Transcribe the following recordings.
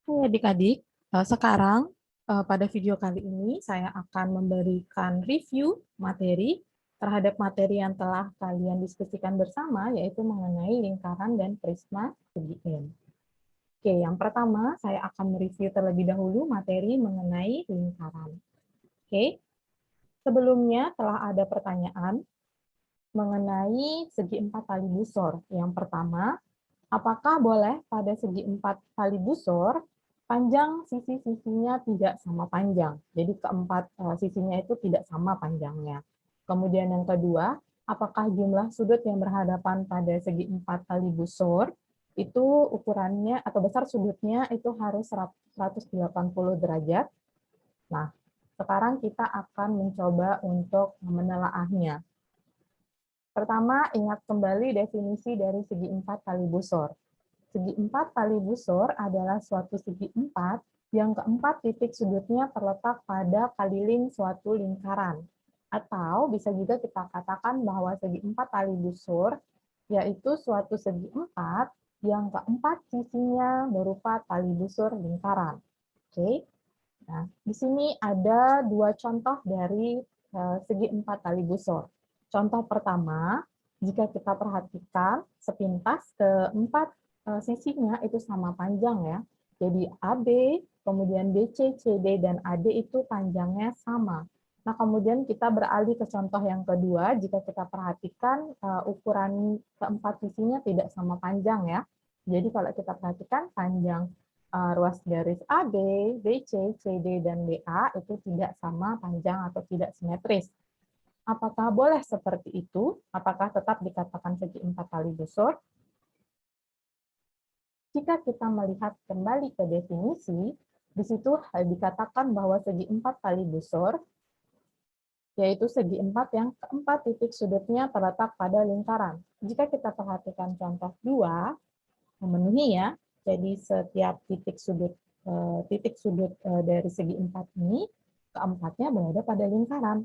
Hai adik-adik, sekarang pada video kali ini saya akan memberikan review materi terhadap materi yang telah kalian diskusikan bersama, yaitu mengenai lingkaran dan prisma segi N. Oke, yang pertama saya akan mereview terlebih dahulu materi mengenai lingkaran. Oke, sebelumnya telah ada pertanyaan mengenai segi 4 tali busor. Yang pertama, apakah boleh pada segi 4 tali busor panjang sisi-sisinya tidak sama panjang? Jadi keempat sisinya itu tidak sama panjangnya. Kemudian yang kedua, apakah jumlah sudut yang berhadapan pada segi 4 tali busor itu ukurannya atau besar sudutnya itu harus 180 derajat? Nah, sekarang kita akan mencoba untuk menelaahnya. Pertama, ingat kembali definisi dari segi 4 tali busor. Segi 4 tali busor adalah suatu segi 4 yang keempat titik sudutnya terletak pada keliling suatu lingkaran. Atau bisa juga kita katakan bahwa segi 4 tali busor yaitu suatu segi 4 yang keempat sisinya berupa tali busor lingkaran. Oke. Nah, di sini ada dua contoh dari segi 4 tali busor. Contoh pertama, jika kita perhatikan sepintas keempat sisinya itu sama panjang ya. Jadi AB, kemudian BC, CD, dan AD itu panjangnya sama. Nah, kemudian kita beralih ke contoh yang kedua, jika kita perhatikan ukuran keempat sisinya tidak sama panjang ya. Jadi kalau kita perhatikan panjang ruas garis AB, BC, CD, dan BA itu tidak sama panjang atau tidak simetris. Apakah boleh seperti itu? Apakah tetap dikatakan segi 4 tali busor? Jika kita melihat kembali ke definisi, di situ dikatakan bahwa segi 4 tali busor yaitu segi 4 yang keempat titik sudutnya terletak pada lingkaran. Jika kita perhatikan contoh 2, memenuhi ya, jadi setiap titik sudut dari segi 4 ini, keempatnya berada pada lingkaran.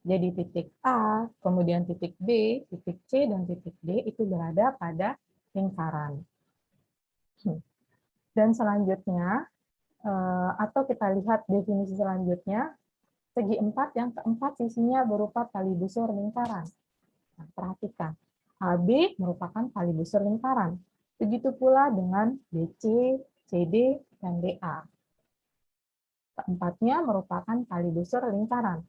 Jadi titik A, kemudian titik B, titik C, dan titik D itu berada pada lingkaran. Dan selanjutnya, atau kita lihat definisi selanjutnya, segi 4 yang keempat sisinya berupa tali busur lingkaran. Nah, perhatikan, AB merupakan tali busur lingkaran. Begitu pula dengan BC, CD, dan DA. Keempatnya merupakan tali busur lingkaran.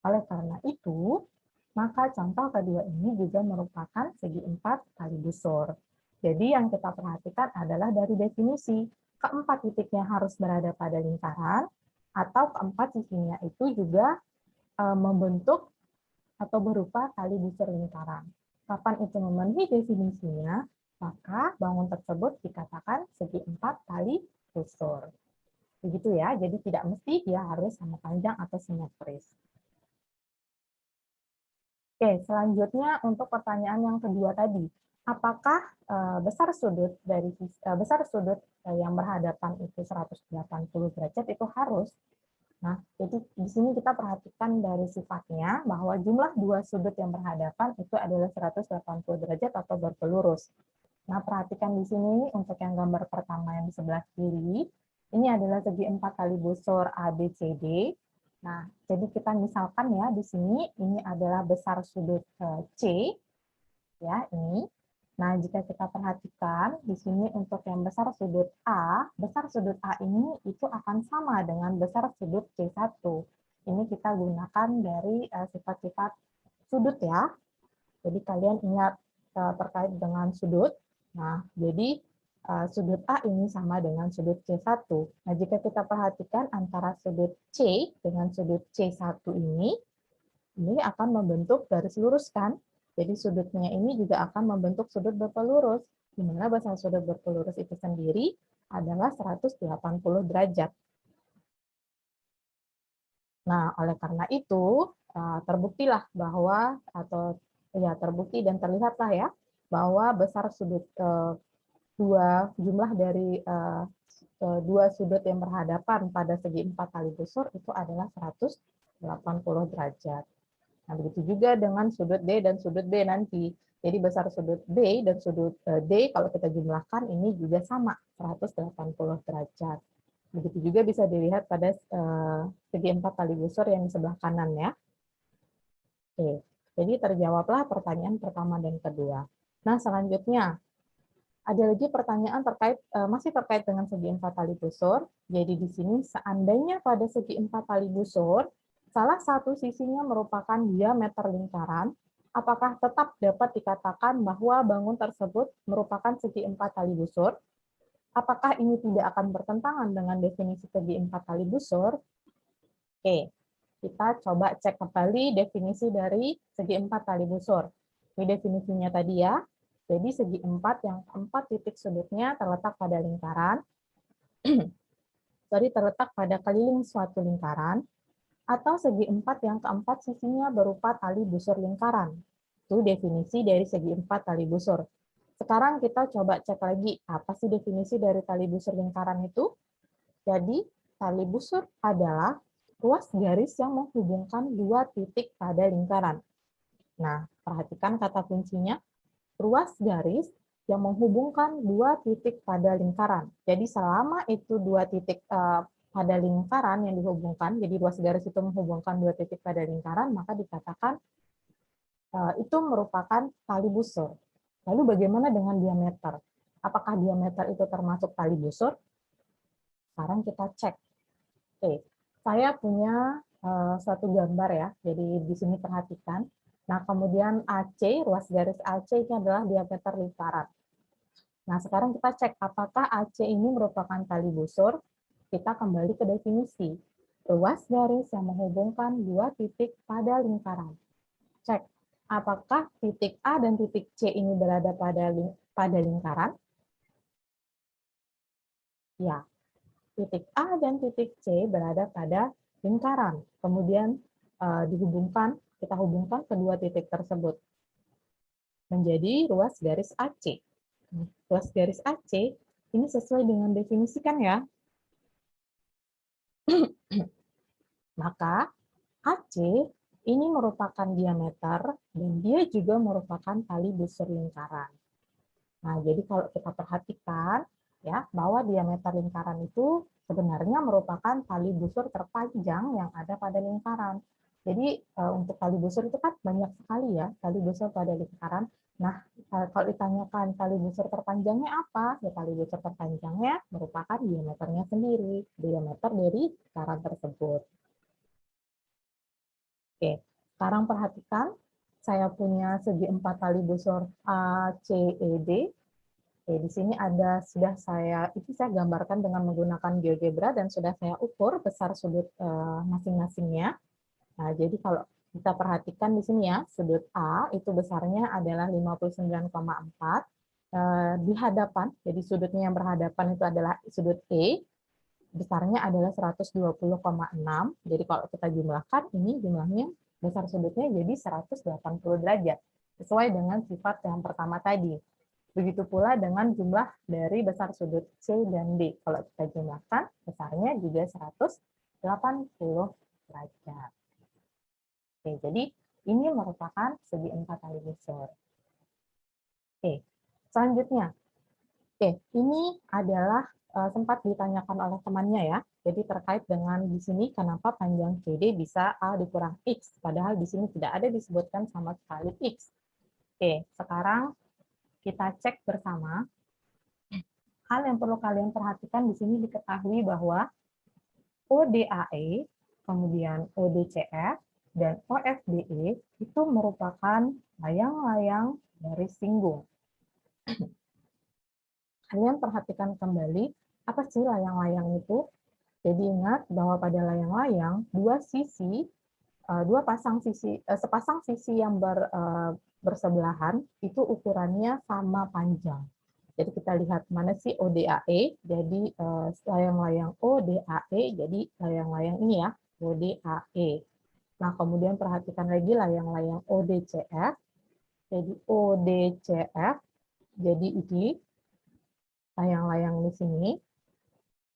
Oleh karena itu, maka contoh kedua ini juga merupakan segi 4 tali busur. Jadi yang kita perhatikan adalah dari definisi, keempat titiknya harus berada pada lingkaran, atau keempat sisinya itu juga membentuk atau berupa tali busur lingkaran. Kapan itu memenuhi definisinya, maka bangun tersebut dikatakan segi 4 tali busur. Begitu ya, jadi tidak mesti dia harus sama panjang atau simetris. Oke, selanjutnya untuk pertanyaan yang kedua tadi, apakah besar sudut yang berhadapan itu 180 derajat itu harus? Nah, jadi di sini kita perhatikan dari sifatnya bahwa jumlah dua sudut yang berhadapan itu adalah 180 derajat atau berpelurus. Nah, perhatikan di sini untuk yang gambar pertama yang di sebelah kiri, ini adalah segi 4 tali busur ABCD. Nah, jadi kita misalkan ya di sini ini adalah besar sudut C ya, ini. Nah, jika kita perhatikan di sini untuk yang besar sudut A ini itu akan sama dengan besar sudut C1. Ini kita gunakan dari sifat-sifat sudut ya. Jadi kalian ingat terkait dengan sudut. Nah, jadi sudut A ini sama dengan sudut C1. Nah, jika kita perhatikan antara sudut C dengan sudut C1 ini akan membentuk garis lurus kan? Jadi sudutnya ini juga akan membentuk sudut berpelurus, di mana besar sudut berpelurus itu sendiri adalah 180 derajat. Nah, oleh karena itu, terbuktilah bahwa, atau ya terbukti dan terlihatlah ya, bahwa besar sudut jumlah dari dua sudut yang berhadapan pada segi 4 tali busur itu adalah 180 derajat. Nah, begitu juga dengan sudut D dan sudut B nanti. Jadi besar sudut B dan sudut D kalau kita jumlahkan ini juga sama, 180 derajat. Begitu juga bisa dilihat pada segi 4 tali busur yang di sebelah kanan ya. Oke, jadi terjawablah pertanyaan pertama dan kedua. Nah, selanjutnya ada lagi pertanyaan masih terkait dengan segi 4 tali busur. Jadi di sini seandainya pada segi 4 tali busur, salah satu sisinya merupakan diameter lingkaran, apakah tetap dapat dikatakan bahwa bangun tersebut merupakan segi 4 tali busur? Apakah ini tidak akan bertentangan dengan definisi segi 4 tali busur? Oke, kita coba cek kembali definisi dari segi 4 tali busur. Ini definisinya tadi ya. Jadi segi 4 yang keempat titik sudutnya terletak pada lingkaran, terletak pada keliling suatu lingkaran, atau segi 4 yang keempat sisinya berupa tali busur lingkaran. Itu definisi dari segi 4 tali busur. Sekarang kita coba cek lagi, apa sih definisi dari tali busur lingkaran itu? Jadi, tali busur adalah ruas garis yang menghubungkan dua titik pada lingkaran. Nah, perhatikan kata kuncinya, ruas garis yang menghubungkan dua titik pada lingkaran. Jadi selama itu dua titik pada lingkaran yang dihubungkan, jadi ruas garis itu menghubungkan dua titik pada lingkaran, maka dikatakan itu merupakan tali busur. Lalu bagaimana dengan diameter? Apakah diameter itu termasuk tali busur? Sekarang kita cek. Oke, saya punya suatu gambar ya, jadi di sini perhatikan. Nah, kemudian AC, ruas garis AC ini adalah diameter lingkaran. Nah, sekarang kita cek apakah AC ini merupakan tali busur. Kita kembali ke definisi. Ruas garis yang menghubungkan dua titik pada lingkaran. Cek, apakah titik A dan titik C ini berada pada lingkaran? Ya, titik A dan titik C berada pada lingkaran. Kemudian kita hubungkan kedua titik tersebut menjadi ruas garis AC. Ruas garis AC ini sesuai dengan definisi kan ya? Maka AC ini merupakan diameter dan dia juga merupakan tali busur lingkaran. Nah, jadi kalau kita perhatikan ya bahwa diameter lingkaran itu sebenarnya merupakan tali busur terpanjang yang ada pada lingkaran. Jadi untuk tali busur itu kan banyak sekali ya tali busur pada lingkaran. Nah, kalau ditanyakan tali busur terpanjangnya apa? Ya tali busur terpanjangnya merupakan diameternya sendiri, diameter dari lingkaran tersebut. Oke, sekarang perhatikan saya punya segi 4 tali busur ACED. Oke, di sini sudah saya gambarkan dengan menggunakan GeoGebra dan sudah saya ukur besar sudut masing-masingnya. Nah, jadi kalau kita perhatikan di sini ya, sudut A itu besarnya adalah 59,4 di hadapan. Jadi sudutnya yang berhadapan itu adalah sudut E, besarnya adalah 120,6. Jadi kalau kita jumlahkan ini jumlahnya besar sudutnya jadi 180 derajat sesuai dengan sifat yang pertama tadi. Begitu pula dengan jumlah dari besar sudut C dan D. Kalau kita jumlahkan, besarnya juga 180 derajat. Oke, jadi ini merupakan segi 4 tali busur. Oke, selanjutnya. Oke, ini adalah sempat ditanyakan oleh temannya ya. Jadi terkait dengan di sini kenapa panjang CD bisa A dikurang X, padahal di sini tidak ada disebutkan sama sekali X. Oke, sekarang kita cek bersama. Hal yang perlu kalian perhatikan di sini diketahui bahwa ODAE, kemudian ODCF, dan OFDE itu merupakan layang-layang garis singgung. Kalian perhatikan kembali, apa sih layang-layang itu? Jadi ingat bahwa pada layang-layang, sepasang sisi yang bersebelahan itu ukurannya sama panjang. Jadi kita lihat mana sih ODAE, jadi layang-layang ODAE, jadi layang-layang ini ya, ODAE. Nah, kemudian perhatikan lagi layang-layang ODCF, jadi ODCF, jadi ini layang-layang di sini.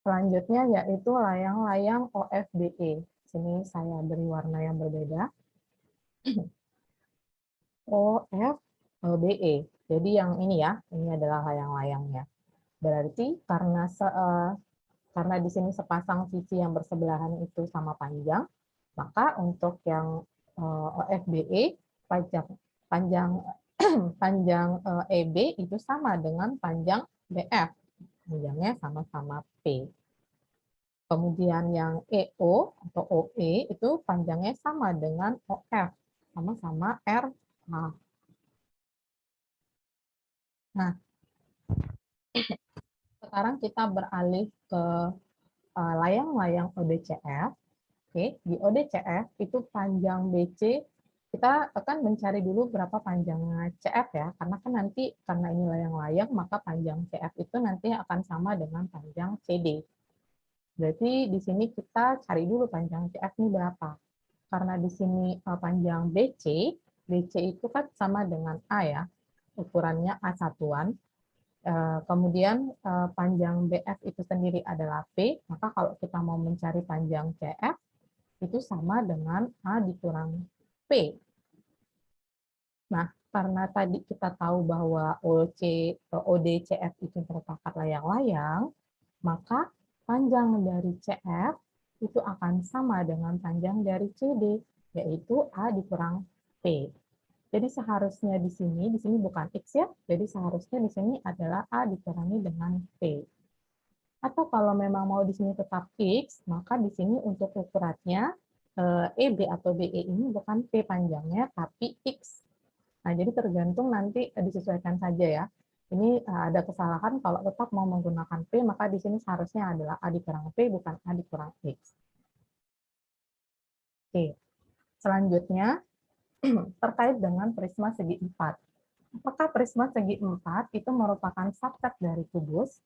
Selanjutnya yaitu layang-layang OFDE. Sini saya beri warna yang berbeda. OF, BE. Jadi yang ini ya, ini adalah layang-layangnya. Berarti karena di sini sepasang sisi yang bersebelahan itu sama panjang, maka untuk yang OFBE panjang panjang EB itu sama dengan panjang BF. Panjangnya sama-sama P. Kemudian yang EO atau OE itu panjangnya sama dengan OF, sama-sama RH. Nah, sekarang kita beralih ke layang-layang ODCF. Oke, di ODCF itu panjang BC, kita akan mencari dulu berapa panjangnya CF ya, karena kan nanti karena ini layang-layang, maka panjang CF itu nanti akan sama dengan panjang CD. Berarti di sini kita cari dulu panjang CF ini berapa. Karena di sini panjang BC itu kan sama dengan A ya, ukurannya A satuan. Kemudian panjang BF itu sendiri adalah P, maka kalau kita mau mencari panjang CF, itu sama dengan A dikurang P. Nah, karena tadi kita tahu bahwa ODCF itu merupakan layang-layang, maka panjang dari CF itu akan sama dengan panjang dari CD, yaitu A dikurang P. Jadi seharusnya di sini bukan X ya, jadi seharusnya di sini adalah A dikurangi dengan P. Atau kalau memang mau di sini tetap X, maka di sini untuk ukurannya EB atau BE ini bukan P panjangnya, tapi X. Nah, jadi tergantung nanti disesuaikan saja ya. Ini ada kesalahan kalau tetap mau menggunakan P, maka di sini seharusnya adalah A dikurang P, bukan A dikurang X. Oke, selanjutnya terkait dengan prisma segi 4. Apakah prisma segi 4 itu merupakan subset dari kubus?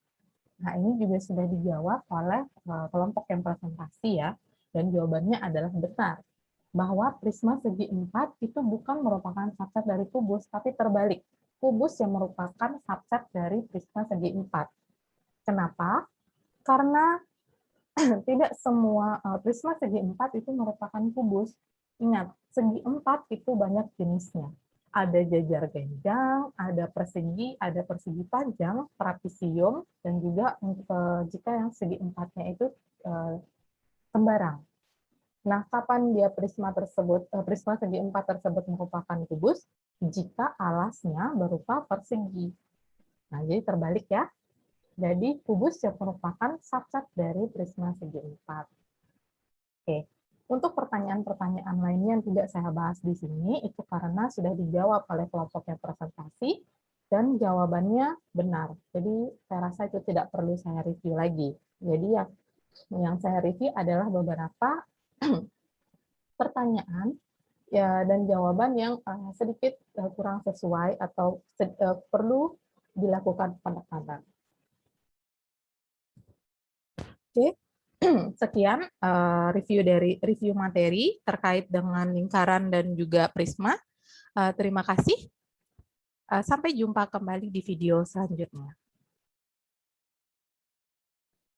Nah, ini juga sudah dijawab oleh kelompok yang presentasi ya, dan jawabannya adalah benar. Bahwa prisma segi 4 itu bukan merupakan subset dari kubus, tapi terbalik. Kubus yang merupakan subset dari prisma segi 4. Kenapa? Karena tidak semua prisma segi 4 itu merupakan kubus. Ingat, segi 4 itu banyak jenisnya. Ada jajar genjang, ada persegi panjang, trapesium, dan juga jika yang segi 4-nya itu sembarang. Nah, kapan dia prisma segi 4 tersebut merupakan kubus? Jika alasnya berupa persegi. Nah, jadi terbalik ya. Jadi kubus yang merupakan subset dari prisma segi 4. Oke. Untuk pertanyaan-pertanyaan lainnya yang tidak saya bahas di sini, itu karena sudah dijawab oleh kelompok yang presentasi, dan jawabannya benar. Jadi saya rasa itu tidak perlu saya review lagi. Jadi yang saya review adalah beberapa pertanyaan ya, dan jawaban yang sedikit kurang sesuai atau perlu dilakukan pendekatan. Oke, sekian review materi terkait dengan lingkaran dan juga prisma. Terima kasih. Sampai jumpa kembali di video selanjutnya.